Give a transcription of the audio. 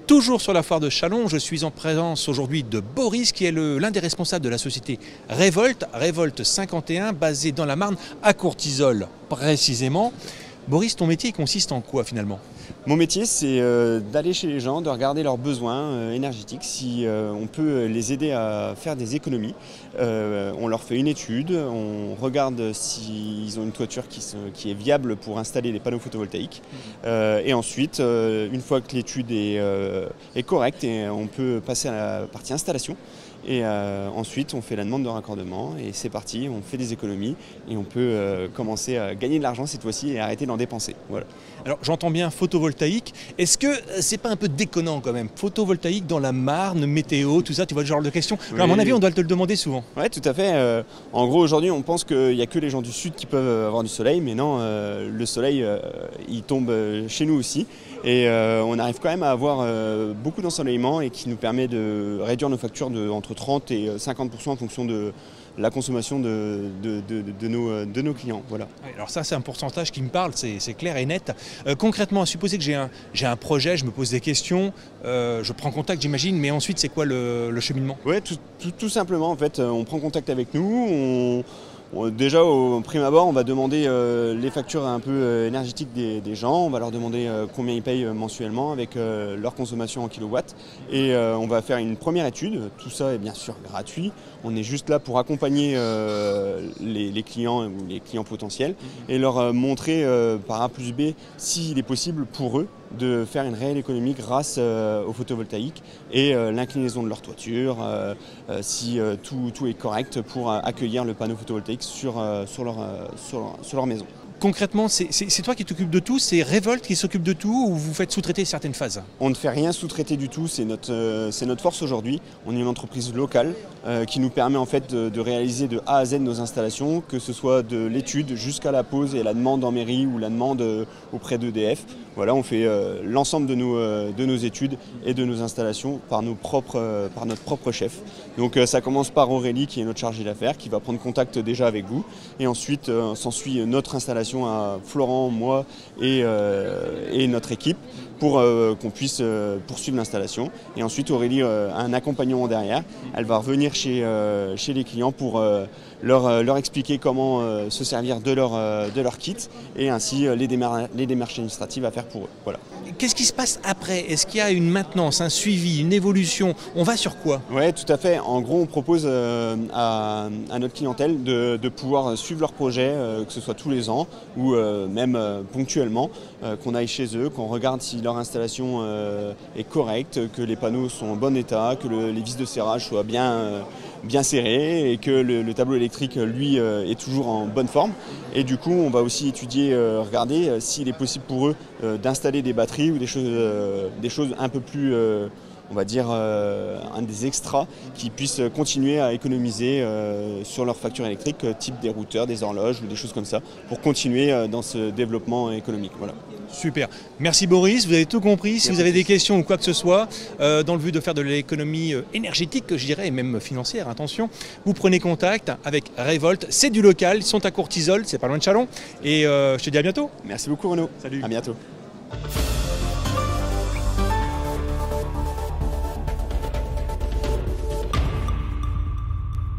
Toujours sur la foire de Châlons, je suis en présence aujourd'hui de Boris qui est l'un des responsables de la société Révolte 51 basée dans la Marne à Courtizolle précisément. Boris, ton métier consiste en quoi finalement? Mon métier, c'est d'aller chez les gens, de regarder leurs besoins énergétiques, si on peut les aider à faire des économies. On leur fait une étude, on regarde s'ils ont une toiture qui est viable pour installer des panneaux photovoltaïques. Et ensuite, une fois que l'étude est correcte, on peut passer à la partie installation. Et ensuite, on fait la demande de raccordement et c'est parti, on fait des économies et on peut commencer à gagner de l'argent cette fois-ci et arrêter d'en dépenser. Voilà. Alors j'entends bien photovoltaïque, est-ce que c'est pas un peu déconnant quand même? Photovoltaïque dans la Marne, météo, tout ça, tu vois le genre de questions? Oui. À mon avis, on doit te le demander souvent. Oui, tout à fait. En gros, aujourd'hui, on pense qu'il n'y a que les gens du Sud qui peuvent avoir du soleil, mais non, le soleil, il tombe chez nous aussi. Et on arrive quand même à avoir beaucoup d'ensoleillement et qui nous permet de réduire nos factures entre 30 et 50% en fonction de la consommation de nos clients. Voilà. Alors ça, c'est un pourcentage qui me parle, c'est clair et net. Concrètement, à supposer que j'ai un projet, je me pose des questions, je prends contact, j'imagine, mais ensuite, c'est quoi le cheminement? Oui, tout simplement, en fait, on prend contact avec nous. Déjà au prime abord, on va demander les factures un peu énergétiques des gens, on va leur demander combien ils payent mensuellement avec leur consommation en kilowatts et on va faire une première étude, tout ça est bien sûr gratuit, on est juste là pour accompagner les clients ou les clients potentiels et leur montrer par A plus B s'il est possible pour eux de faire une réelle économie grâce au photovoltaïque et l'inclinaison de leur toiture, si tout est correct pour accueillir le panneau photovoltaïque sur leur maison. Concrètement, c'est toi qui t'occupes de tout, c'est Révolte qui s'occupe de tout ou vous faites sous-traiter certaines phases? On ne fait rien sous-traiter du tout, c'est notre force aujourd'hui. On est une entreprise locale qui nous permet en fait de réaliser de A à Z nos installations, que ce soit de l'étude jusqu'à la pose et la demande en mairie ou la demande auprès d'EDF. Voilà, on fait l'ensemble de nos études et de nos installations par notre propre chef. Donc ça commence par Aurélie qui est notre chargée d'affaires, qui va prendre contact déjà avec vous. Et ensuite s'ensuit notre installation à Florent, moi et notre équipe pour qu'on puisse poursuivre l'installation. Et ensuite Aurélie a un accompagnement derrière. Elle va revenir chez les clients pour leur expliquer comment se servir de leur kit et ainsi les démarches administratives à faire pour eux. Voilà. Qu'est-ce qui se passe après? Est-ce qu'il y a une maintenance, un suivi, une évolution? On va sur quoi? Oui, tout à fait. En gros, on propose à notre clientèle de pouvoir suivre leur projet, que ce soit tous les ans ou même ponctuellement, qu'on aille chez eux, qu'on regarde si leur installation est correcte, que les panneaux sont en bon état, que les vis de serrage soient bien serrées et que le tableau électrique, lui, est toujours en bonne forme. Et du coup, on va aussi étudier, regarder s'il est possible pour eux d'installer des batteries ou des choses un peu plus, on va dire, un des extras qui puissent continuer à économiser sur leur facture électrique, type des routeurs, des horloges ou des choses comme ça, pour continuer dans ce développement économique. Voilà. Super. Merci Boris, vous avez tout compris. Si vous avez des questions ou quoi que ce soit, dans le but de faire de l'économie énergétique, je dirais, et même financière, attention, vous prenez contact avec Révolte. C'est du local, ils sont à Courtizolle, c'est pas loin de Châlons. Et je te dis à bientôt. Merci beaucoup Renaud. Salut. À bientôt.